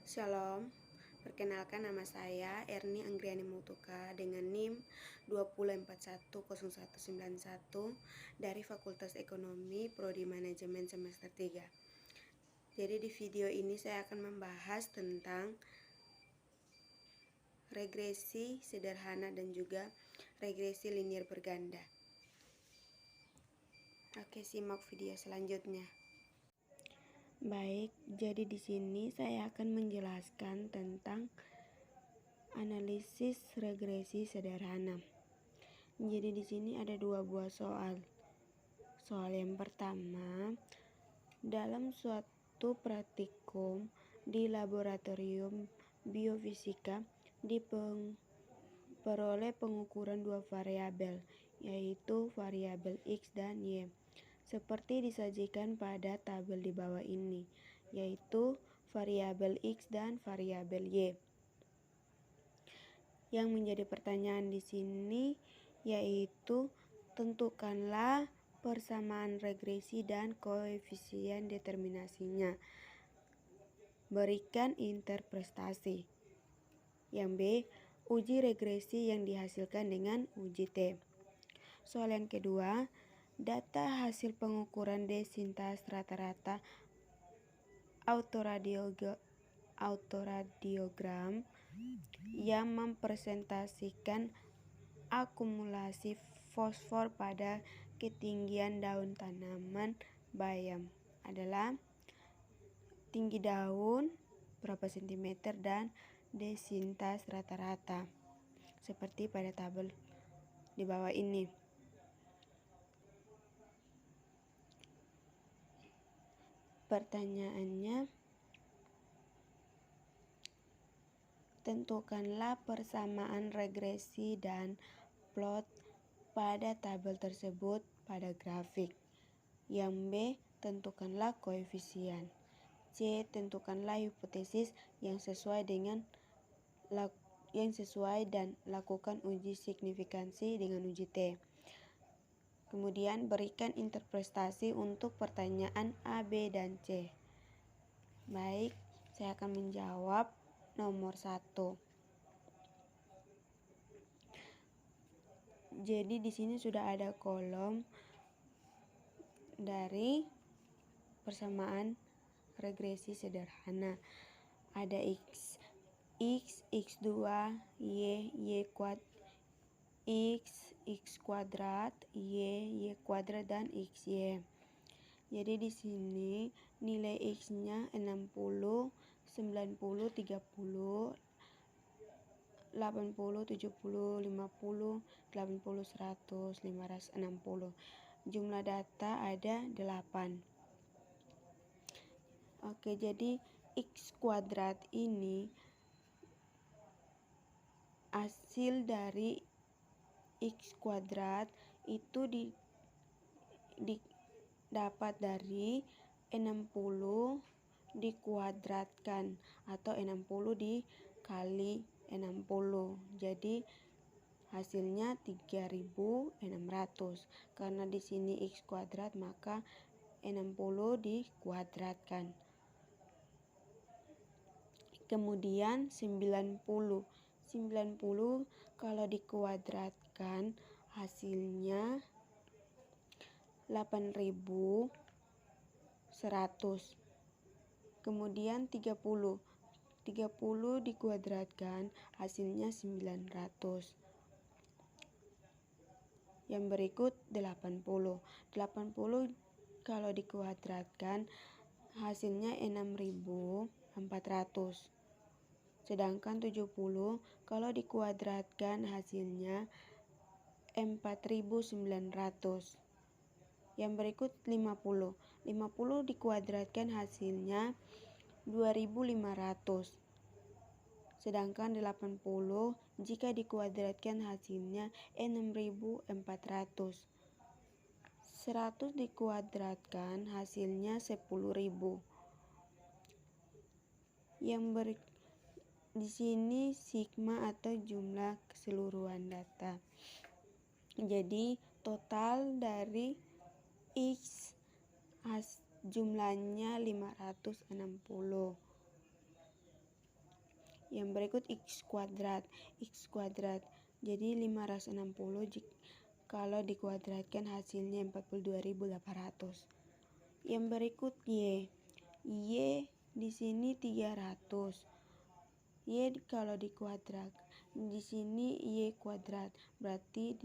Shalom, perkenalkan nama saya Erni Anggriani Mutuka dengan NIM 204101991 dari Fakultas Ekonomi Prodi Manajemen semester 3. Jadi di video ini saya akan membahas tentang regresi sederhana dan juga regresi linier berganda. Oke, simak video selanjutnya. Baik, jadi di sini saya akan menjelaskan tentang analisis regresi sederhana. Jadi di sini ada dua buah soal. Soal yang pertama, dalam suatu praktikum di laboratorium biofisika diperoleh pengukuran dua variabel, yaitu variabel X dan Y. Seperti disajikan pada tabel di bawah ini, yaitu variabel X dan variabel Y. Yang menjadi pertanyaan di sini yaitu tentukanlah persamaan regresi dan koefisien determinasinya. Berikan interpretasi. Yang B, uji regresi yang dihasilkan dengan uji T. Soal yang kedua, data hasil pengukuran densitas rata-rata autoradiogram yang mempresentasikan akumulasi fosfor pada ketinggian daun tanaman bayam adalah tinggi daun berapa sentimeter dan densitas rata-rata seperti pada tabel di bawah ini. Pertanyaannya, tentukanlah persamaan regresi dan plot pada tabel tersebut pada grafik. Yang B, tentukanlah koefisien. C, tentukanlah hipotesis yang sesuai dan lakukan uji signifikansi dengan uji T. Kemudian berikan interpretasi untuk pertanyaan A, B, dan C. Baik, saya akan menjawab nomor 1. Jadi di sini sudah ada kolom dari persamaan regresi sederhana. Ada X, X2, Y kuadrat, Y kuadrat, dan XY. Jadi di sini nilai X-nya 60, 90, 30, 80, 70, 50, 80, 100, 560. Jumlah data ada 8. Oke, jadi X kuadrat ini hasil dari X kuadrat itu dapat dari 60 dikuadratkan atau 60 dikali 60. Jadi hasilnya 3600. Karena di sini X kuadrat maka 60 dikuadratkan. Kemudian 90 kalau dikuadratkan hasilnya 8100. Kemudian 30 dikuadratkan hasilnya 900. Yang berikut 80 kalau dikuadratkan hasilnya 6400. Sedangkan 70 kalau dikuadratkan hasilnya 4900. Yang berikut 50 dikuadratkan hasilnya 2500. Sedangkan 80 jika dikuadratkan hasilnya 6400. 100 dikuadratkan hasilnya 10.000. Di sini sigma atau jumlah keseluruhan data. Jadi total dari X jumlahnya 560. Yang berikut X kuadrat. X kuadrat. Jadi 560 kalau dikuadratkan hasilnya 42.800. Yang berikut Y. Y di sini 300. Y kalau dikuadrat. Di sini Y kuadrat. Berarti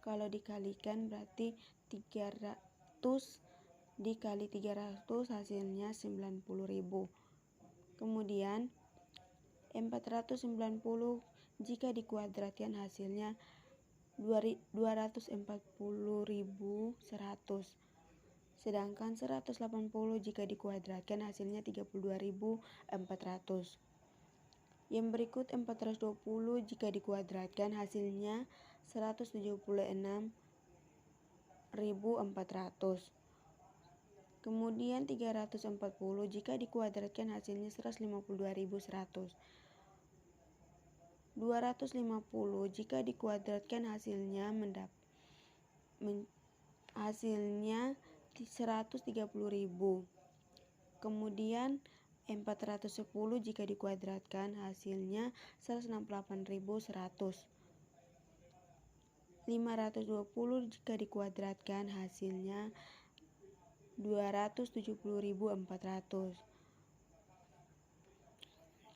kalau dikalikan berarti 300 dikali 300 hasilnya 90.000. Kemudian 490 jika dikuadratkan hasilnya 240.100. Sedangkan 180 jika dikuadratkan hasilnya 32.400. Yang berikut 420 jika dikuadratkan hasilnya 176.400. Kemudian 340 jika dikuadratkan hasilnya 152.100. 250 jika dikuadratkan hasilnya hasilnya 130.000. Kemudian 410 jika dikuadratkan hasilnya 168.100. 520 jika dikuadratkan hasilnya 270.400.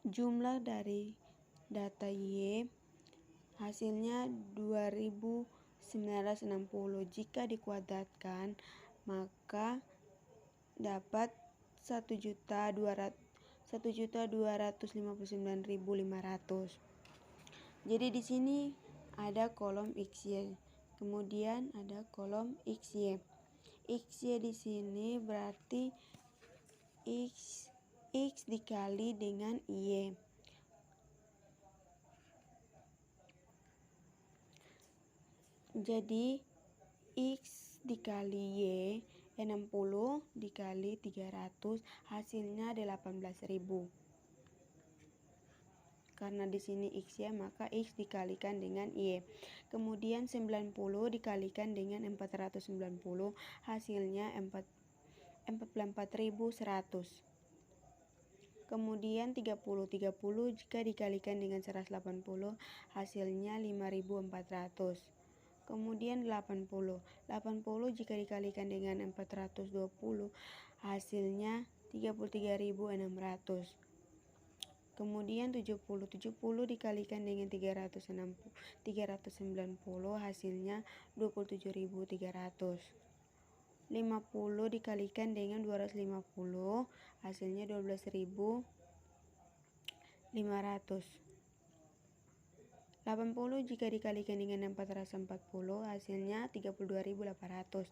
Jumlah dari data Y hasilnya 2.960. Jika dikuadratkan maka dapat 1.259.500. Jadi di sini ada kolom XY, kemudian ada kolom XY. XY di sini berarti X dikali dengan Y. Jadi X dikali Y 60 dikali 300 hasilnya 18.000. Karena di sini X ya, maka X dikalikan dengan Y. Kemudian 90 dikalikan dengan 490 hasilnya 44.100. Kemudian 30 jika dikalikan dengan 180 hasilnya 5.400. Kemudian 80 jika dikalikan dengan 420 hasilnya 33.600. Kemudian 70 dikalikan dengan 390 hasilnya 27.300. 50 dikalikan dengan 250 hasilnya 12.500. 80 jika dikalikan dengan 440 hasilnya 32.800.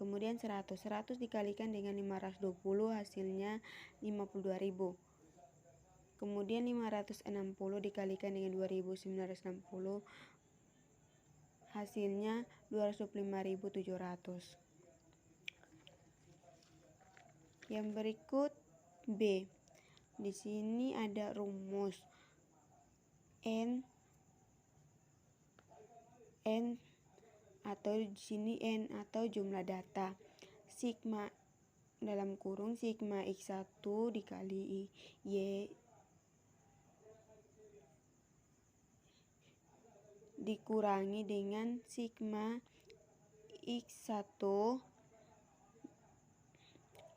Kemudian 100 dikalikan dengan 520 hasilnya 52.000. Kemudian 560 dikalikan dengan 2.960 hasilnya 225.700. Yang berikut B. Di sini ada rumus N atau di sini N atau jumlah data. Sigma dalam kurung sigma X1 dikali Y dikurangi dengan sigma X1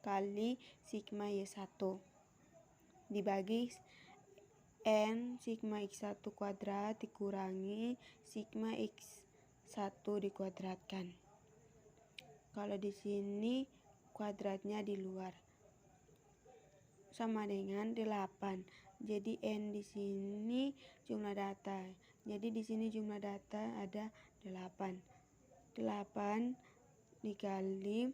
kali sigma Y1 dibagi N sigma X1 kuadrat dikurangi sigma X1 dikuadratkan. Kalau di sini kuadratnya di luar sama dengan 8. Jadi N di sini jumlah data. Jadi di sini jumlah data ada 8. 8 dikali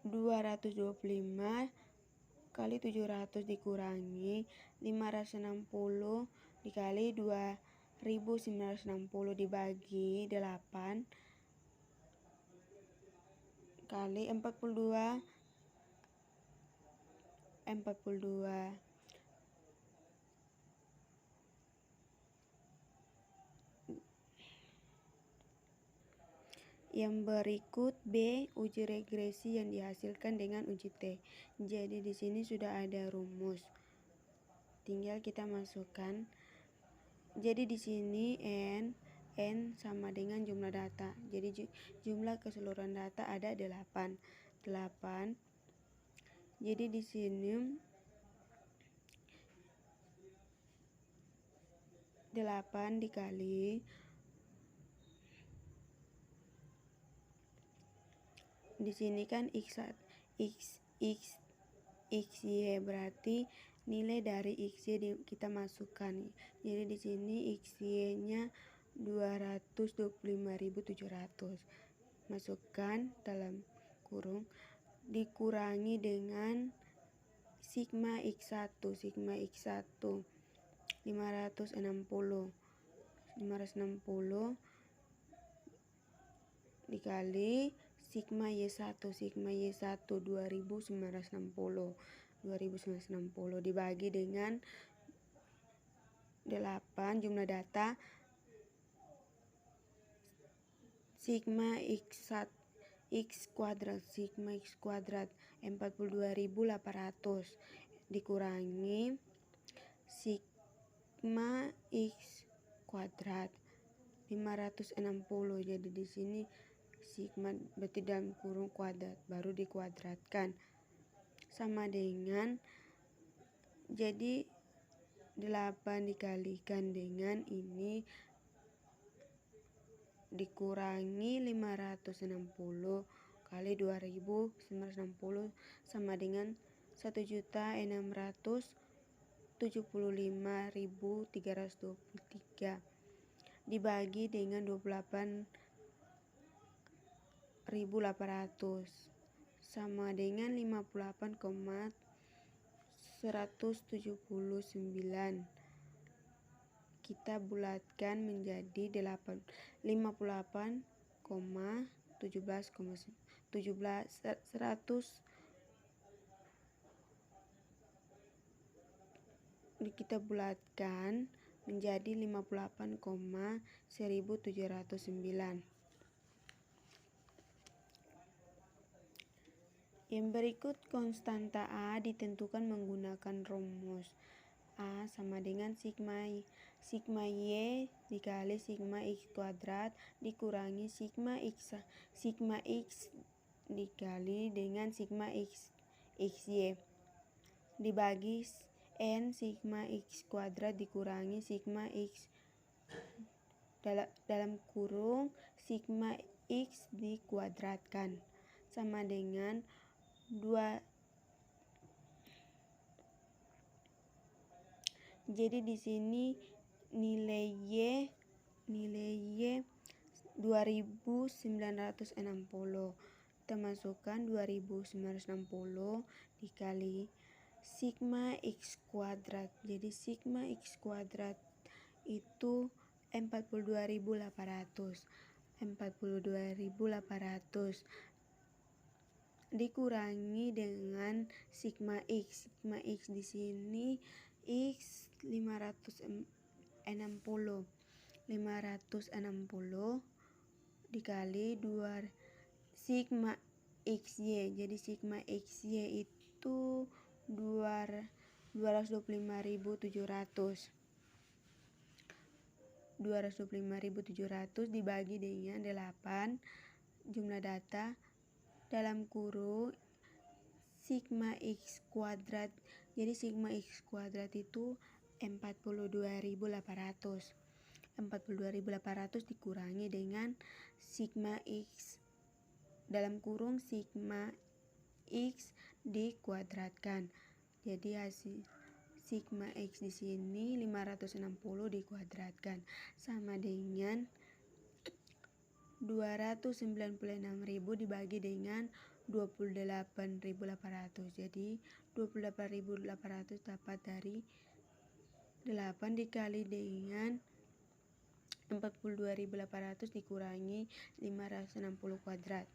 225 kali 700 dikurangi 560 dikali 2.960 dibagi 8 kali 42. Yang berikut B, uji regresi yang dihasilkan dengan uji T. Jadi di sini sudah ada rumus. tinggal kita masukkan. Jadi di sini n sama dengan jumlah data. Jadi jumlah keseluruhan data ada 8. Jadi di sini 8 dikali di sini kan x y, berarti nilai dari xy kita masukkan. Jadi di sini xy-nya 225.700. Masukkan dalam kurung dikurangi dengan sigma x1 560 dikali sigma y1 2960 dibagi dengan 8 jumlah data. Sigma x kuadrat 42.800 dikurangi sigma x kuadrat 560. Jadi di sini sigma berarti dalam kurung kuadrat baru dikuadratkan sama dengan, jadi 8 dikalikan dengan ini dikurangi 560 kali 2.960 sama dengan 1.675.323 dibagi dengan 28.800 sama dengan 58,179. Kita bulatkan menjadi 58,17 kita bulatkan menjadi 58,1709. Yang berikut konstanta A ditentukan menggunakan rumus A sama dengan sigma y dikali sigma x kuadrat dikurangi sigma x dikali dengan sigma xy dibagi n sigma x kuadrat dikurangi sigma x dalam kurung sigma x dikuadratkan sama dengan 2. Jadi di sini nilai y 2960. Kita masukkan 2960 dikali sigma x kuadrat. Jadi sigma x kuadrat itu 42.800 dikurangi dengan sigma x di sini x 560 dikali 2 sigma xy. Jadi sigma xy itu 225.700 dibagi dengan 8 jumlah data dalam kurung sigma x kuadrat. Jadi sigma x kuadrat itu 42.800 dikurangi dengan sigma x dalam kurung sigma x dikuadratkan. Jadi hasil sigma x di sini 560 dikuadratkan sama dengan 296.000 dibagi dengan 28.800. Jadi 28.800 dapat dari 8 dikali dengan 42.800 dikurangi 560 kuadrat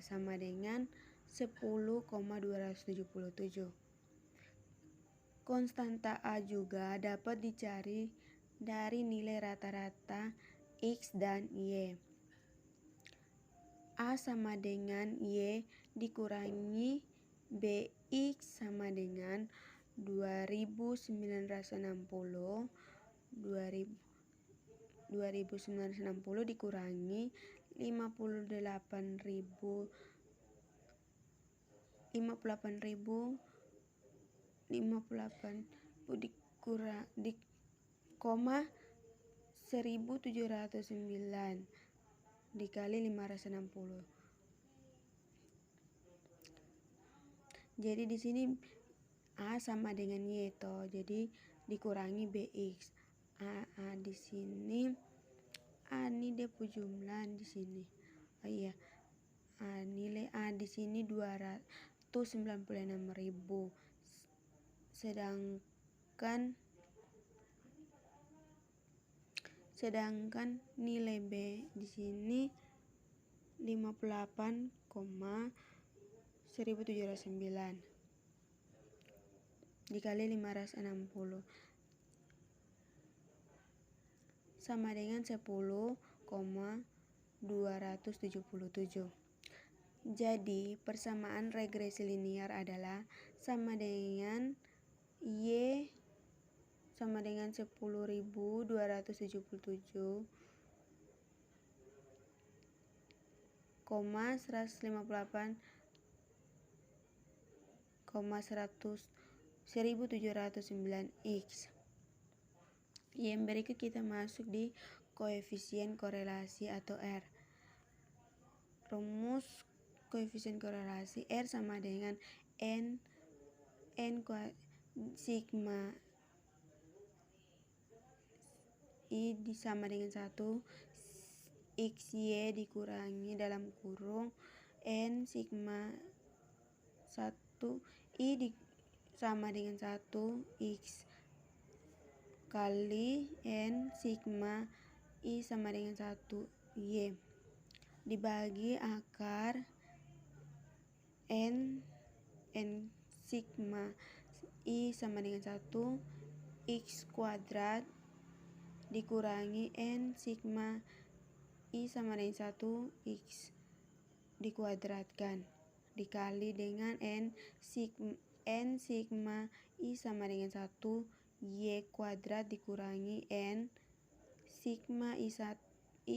sama dengan 10,277. Konstanta A juga dapat dicari dari nilai rata-rata x dan y. A sama dengan y dikurangi bx sama dengan 2960 2960 dikurangi 58.000 dikurang di koma 1709 dikali 560. Jadi di sini A sama dengan Y toh. Jadi dikurangi BX. A di sini A ini dia jumlah di sini. Oh iya. Nilai A di sini 296.000. Sedangkan nilai B di sini 58,1709 dikali 560 sama dengan 10,277. Jadi persamaan regresi linear adalah sama dengan Y sama dengan 10.277, 1709X. Yang berikut kita masuk di koefisien korelasi atau R. Rumus koefisien korelasi R sama dengan N sigma I sama dengan 1 XY dikurangi dalam kurung N sigma 1 I sama dengan 1 X kali N sigma I sama dengan 1 Y dibagi akar N sigma I sama dengan 1 X kuadrat dikurangi N sigma I sama dengan 1 X dikuadratkan dikali dengan N sigma I sama dengan 1 Y kuadrat dikurangi N sigma I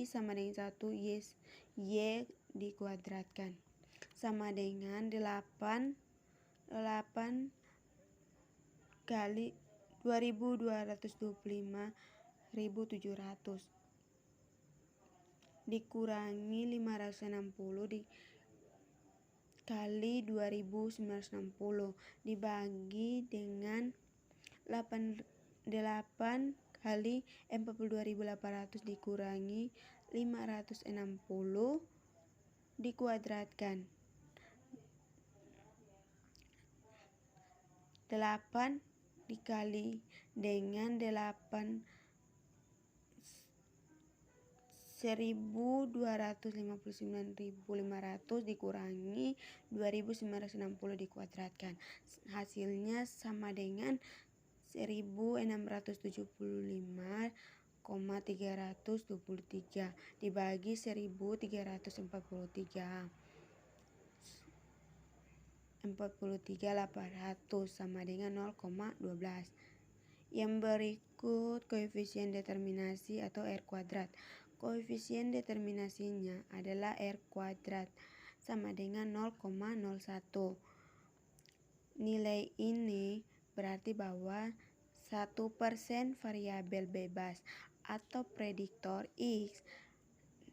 sama dengan 1 Y dikuadratkan sama dengan 8 kali 2225.700 dikurangi 560 dikali 2960 dibagi dengan 8 kali 42.800 dikurangi 560 dikuadratkan 8 dikali dengan 1.259.500 dikurangi 2.960 dikuadratkan. Hasilnya sama dengan 1.675,323 dibagi 1.343 sama dengan 0,12. Yang berikut koefisien determinasi atau R kuadrat. Koefisien determinasinya adalah R kuadrat sama dengan 0,01. Nilai ini berarti bahwa 1% variabel bebas atau prediktor X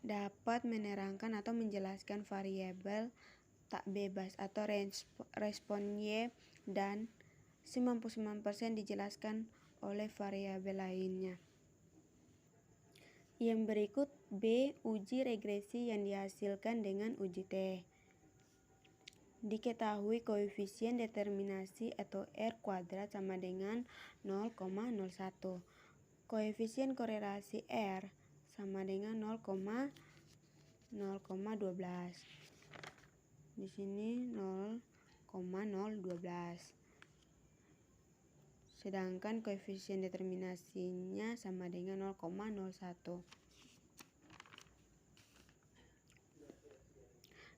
dapat menerangkan atau menjelaskan variabel tak bebas atau respon Y dan 99% dijelaskan oleh variabel lainnya. Yang berikut B. Uji regresi yang dihasilkan dengan uji T. Diketahui koefisien determinasi atau R kuadrat sama dengan 0,01. Koefisien korelasi R sama dengan 0,12. Di sini 0,012. Sedangkan koefisien determinasinya sama dengan 0,01.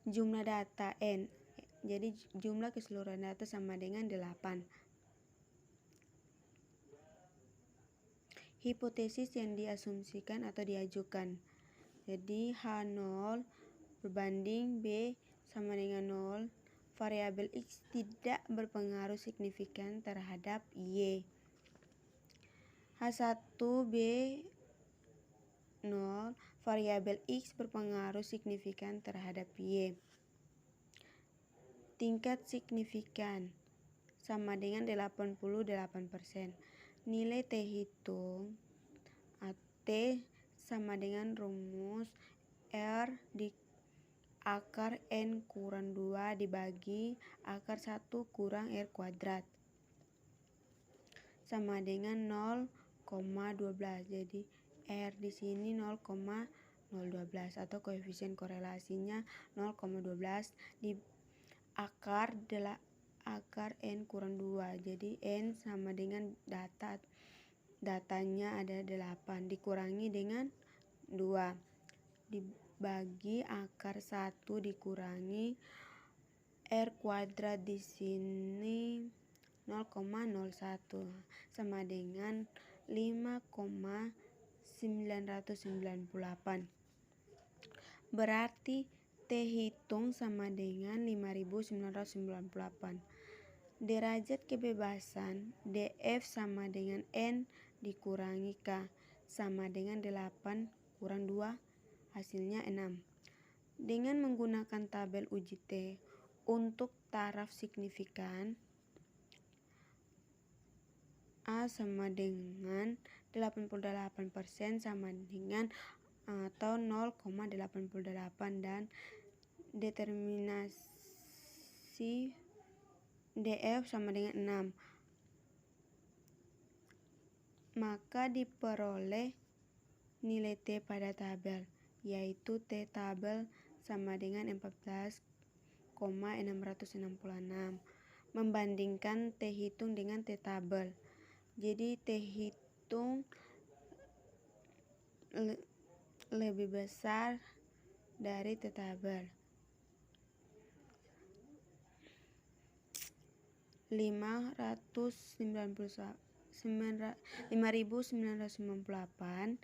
Jumlah data N. Jadi jumlah keseluruhan data sama dengan 8. hipotesis yang diasumsikan atau diajukan. Jadi H0 berbanding B sama dengan 0. Variabel X tidak berpengaruh signifikan terhadap Y. H1B 0, variabel X berpengaruh signifikan terhadap Y. Tingkat signifikan sama dengan 88%. Nilai T hitung T sama dengan rumus R di akar N kurang 2 dibagi akar 1 kurang R kuadrat sama dengan 0,12. Jadi R di sini 0,012 atau koefisien korelasinya 0,12 di akar N kurang 2. Jadi N sama dengan datanya ada 8 dikurangi dengan 2 dibagi akar 1 dikurangi R kuadrat di sini 0,01 sama dengan 5,998. Berarti T hitung sama dengan 5.998. Derajat kebebasan DF sama dengan N dikurangi K sama dengan 8 kurang 2 hasilnya 6. Dengan menggunakan tabel uji T untuk taraf signifikan A sama dengan 88% sama dengan atau 0,88 dan determinasi DF sama dengan 6. Maka diperoleh nilai T pada tabel, yaitu T tabel sama dengan 14,666 membandingkan T hitung dengan T tabel. Jadi T hitung lebih besar dari T tabel. 5.998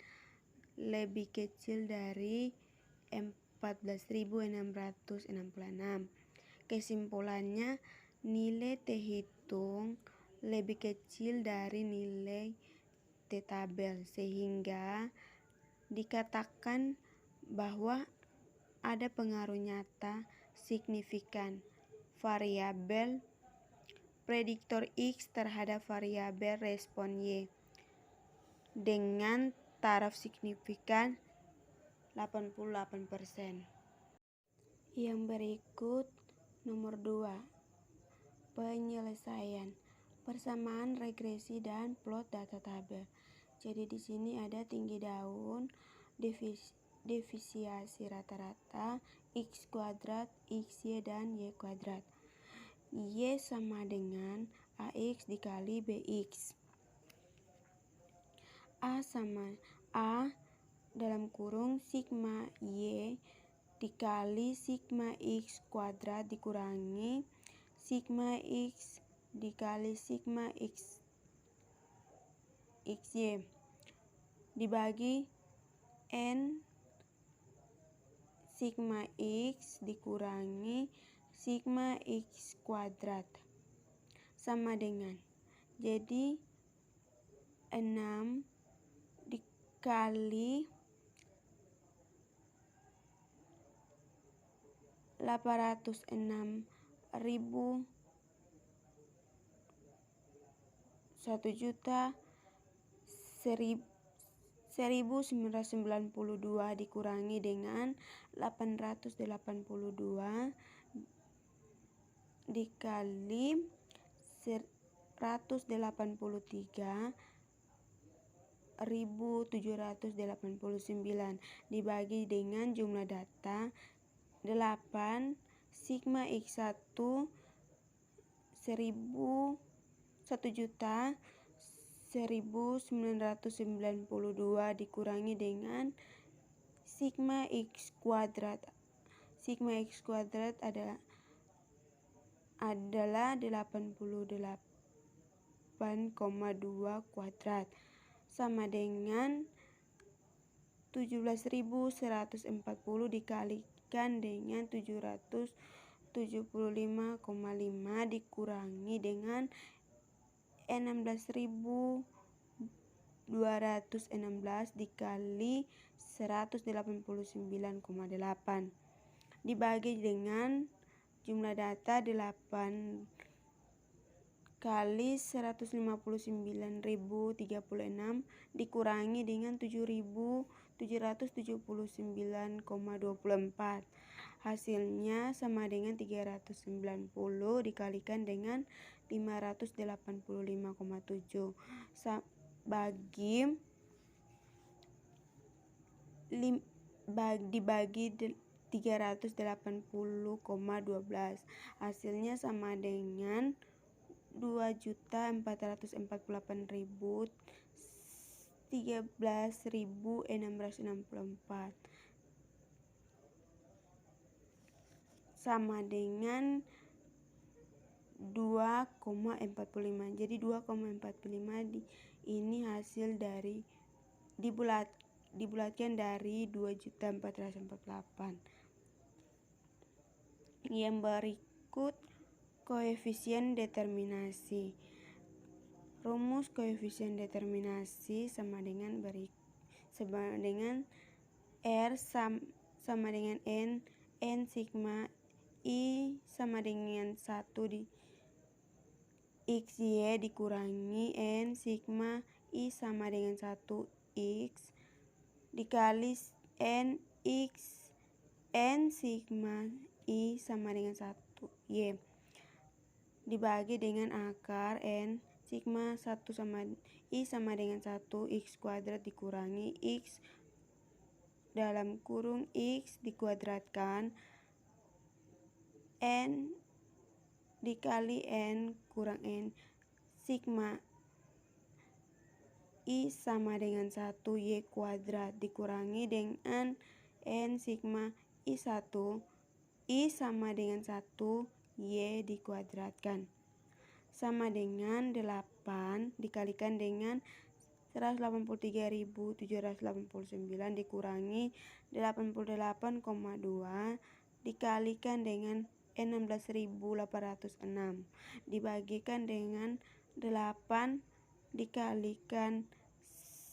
lebih kecil dari 14.666. Kesimpulannya, nilai T hitung lebih kecil dari nilai T tabel, sehingga dikatakan bahwa ada pengaruh nyata signifikan variabel prediktor X terhadap variabel respon Y dengan taraf signifikan 88%. Yang berikut nomor 2, penyelesaian persamaan regresi dan plot data tabel. Jadi di sini ada tinggi daun, defisiasi rata-rata, X kuadrat, XY dan Y kuadrat. Y sama dengan AX dikali BX. A sama A dalam kurung sigma Y dikali sigma X kuadrat dikurangi sigma X dikali sigma XY dibagi N sigma X dikurangi sigma X kuadrat sama dengan, jadi 6 dikali 806.000 1.1992 dikurangi dengan 882 dikali 183.789 dibagi dengan jumlah data 8 sigma X1 1.1992 dikurangi dengan sigma X kuadrat. Sigma X kuadrat adalah 88,2 kuadrat sama dengan 17.140 dikalikan dengan 775,5 dikurangi dengan 16.216 dikali 189,8 dibagi dengan jumlah data 8 kali 159.036 dikurangi dengan 7.779,24. Hasilnya sama dengan 390 dikalikan dengan 585,7 dibagi 380,12. Hasilnya sama dengan 2.448.013.664 sama dengan 2,45. Jadi 2,45 ini hasil dari dibulatkan dari 2.448. Yang berikut koefisien determinasi. Rumus koefisien determinasi sama dengan R sama dengan N sigma I sama dengan 1 di XY dikurangi N sigma I sama dengan 1 X dikali N sigma I sama dengan 1 Y dibagi dengan akar N sigma 1 sama I sama dengan 1 X kuadrat dikurangi X dalam kurung X dikuadratkan N dikali N kurang N sigma I sama dengan 1 Y kuadrat dikurangi dengan N sigma I1 I sama dengan 1 Y dikuadratkan sama dengan 8 dikalikan dengan 183.789 dikurangi 88,2 dikalikan dengan 16.806 dibagikan dengan 8 dikalikan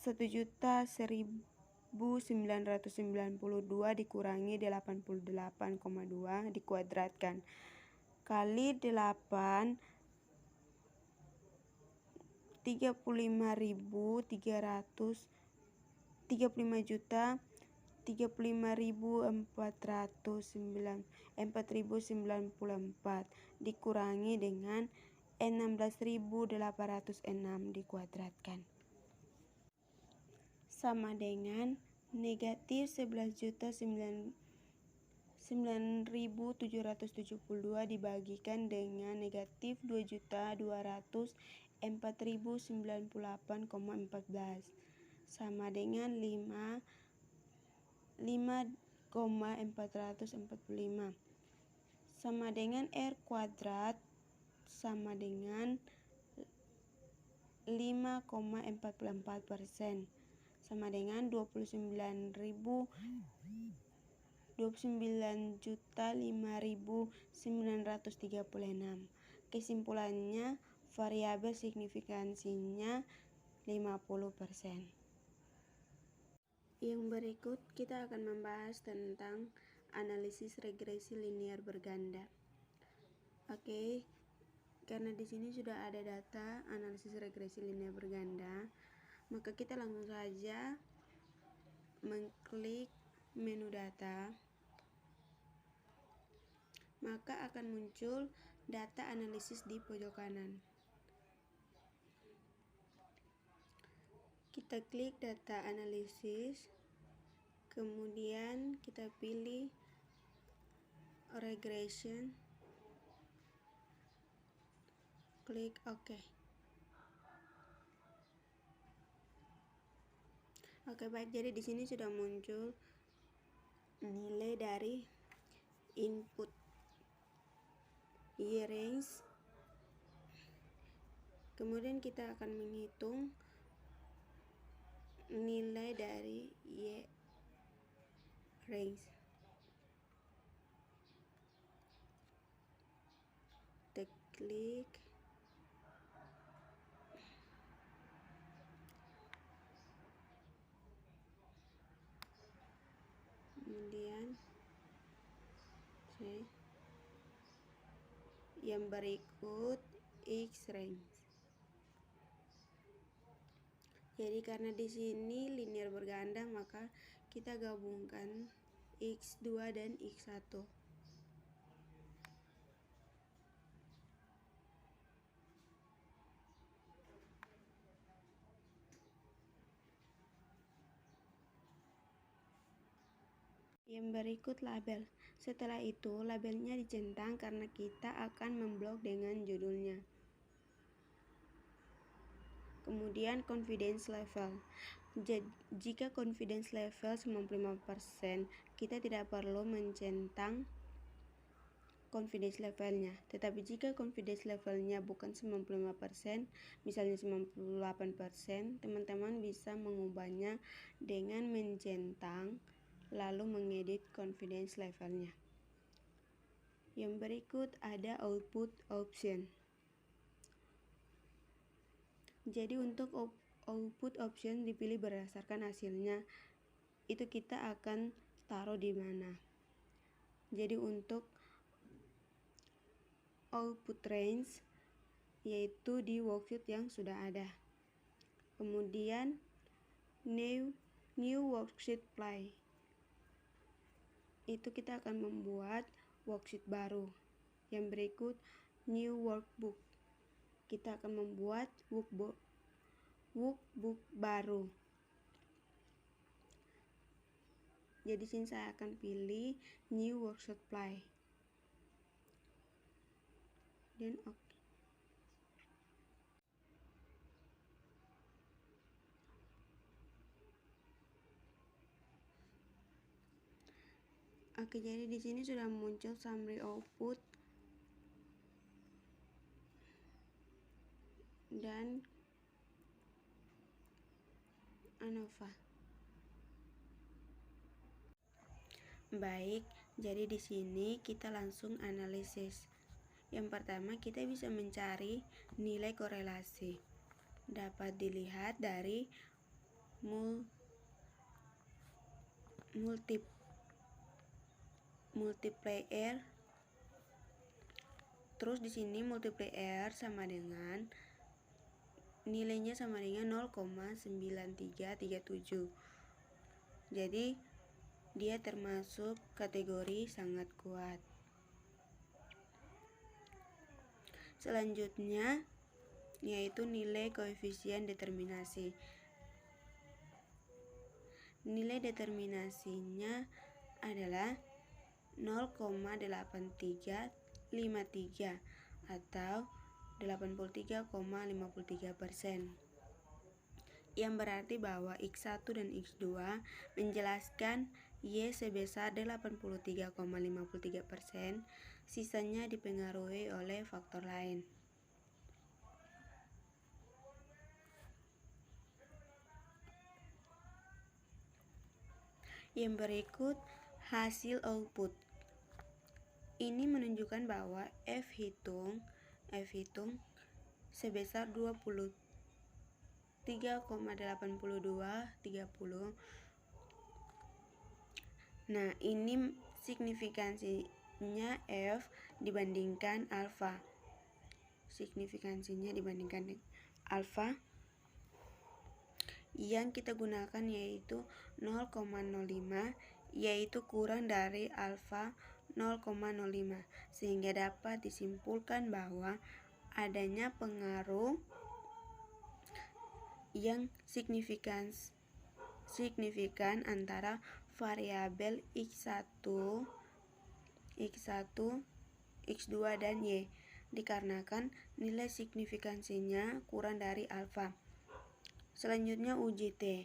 1.100.992 dikurangi 88,2 dikuadratkan kali 8 35.494 dikurangi dengan 16.806 dikuadratkan sama dengan negatif 11.9.772 dibagikan dengan negatif 2.204.098,14 sama dengan 5,445 sama dengan R kuadrat sama dengan 5,44% sama dengan 29.005.936. Kesimpulannya, variabel signifikansinya 50%. Yang berikut kita akan membahas tentang analisis regresi linear berganda. Oke, karena di sini sudah ada data analisis regresi linear berganda, maka kita langsung saja mengklik menu data, maka akan muncul data analisis di pojok kanan. Kita klik data analisis, kemudian kita pilih regression, klik OK. Oke, baik, jadi di sini sudah muncul nilai dari input Y range. Kemudian kita akan menghitung nilai dari Y range. Kita klik. Kemudian yang berikut X range. Jadi karena di sini linear berganda, maka kita gabungkan X2 dan X1. Yang berikut label. Setelah itu labelnya dicentang karena kita akan memblok dengan judulnya. Kemudian confidence level. Jika confidence level 95%, kita tidak perlu mencentang confidence levelnya. Tetapi jika confidence levelnya bukan 95%, misalnya 98%, teman-teman bisa mengubahnya dengan mencentang lalu mengedit confidence levelnya. Yang berikut ada output option. Jadi untuk output option dipilih berdasarkan hasilnya. Itu kita akan taruh di mana. Jadi untuk output range yaitu di worksheet yang sudah ada. Kemudian new worksheet play. Itu kita akan membuat worksheet baru. Yang berikut new workbook. Kita akan membuat workbook baru. Jadi sini saya akan pilih new worksheet play. Dan oke. Oke, jadi di sini sudah muncul summary output dan ANOVA. Baik, jadi di sini kita langsung analisis. Yang pertama, kita bisa mencari nilai korelasi. Dapat dilihat dari multiplier. Terus di sini multiplier sama dengan nilainya sama dengan 0,9337. Jadi dia termasuk kategori sangat kuat. Selanjutnya yaitu nilai koefisien determinasi. Nilai determinasinya adalah 0,8353 atau 83,53%. Yang berarti bahwa X1 dan X2 menjelaskan Y sebesar 83,53%, sisanya dipengaruhi oleh faktor lain. Yang berikut hasil output. Ini menunjukkan bahwa F hitung sebesar 23,8230. Nah, ini signifikansinya F dibandingkan alfa. Signifikansinya dibandingkan alfa yang kita gunakan yaitu 0,05, yaitu kurang dari alfa 0,05, sehingga dapat disimpulkan bahwa adanya pengaruh yang signifikan antara variabel X1, X2 dan Y, dikarenakan nilai signifikansinya kurang dari alfa. Selanjutnya UJT.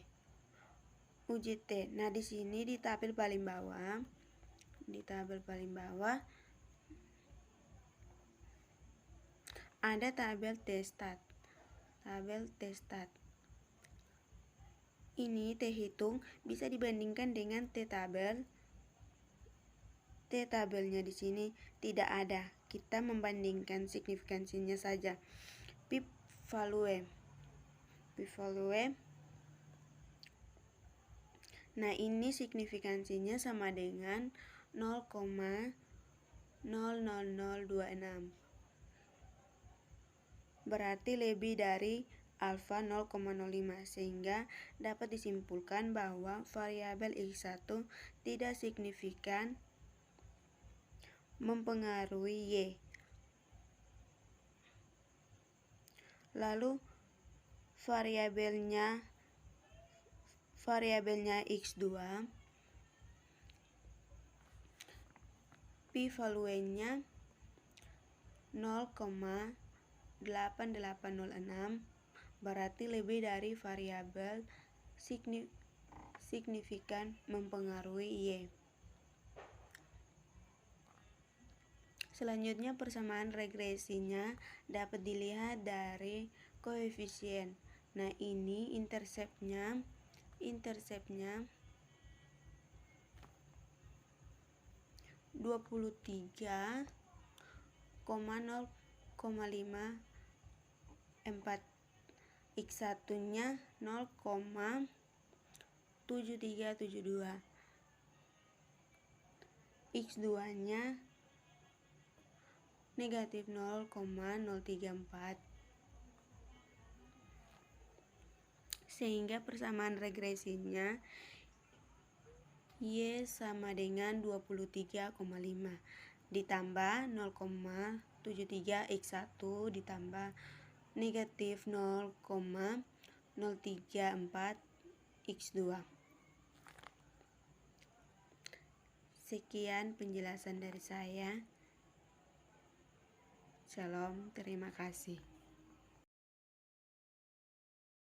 Nah, di sini di tabel paling bawah ada tabel T-stat. Ini T hitung bisa dibandingkan dengan T tabel. T tabelnya di sini tidak ada. Kita membandingkan signifikansinya saja. P value. Nah, ini signifikansinya sama dengan 0,00026. Berarti lebih dari alfa 0,05, sehingga dapat disimpulkan bahwa variabel X1 tidak signifikan mempengaruhi Y. Lalu variabelnya X2, P value-nya 0,8806, berarti lebih dari variabel signifikan mempengaruhi Y. Selanjutnya, persamaan regresinya dapat dilihat dari koefisien. Nah, ini interceptnya 23,054, X1-nya 0,7372, X2-nya negatif 0,034, sehingga persamaan regresinya Y sama dengan 23,5 ditambah 0,73 X1 ditambah negatif 0,034 X2. Sekian penjelasan dari saya. Shalom, terima kasih.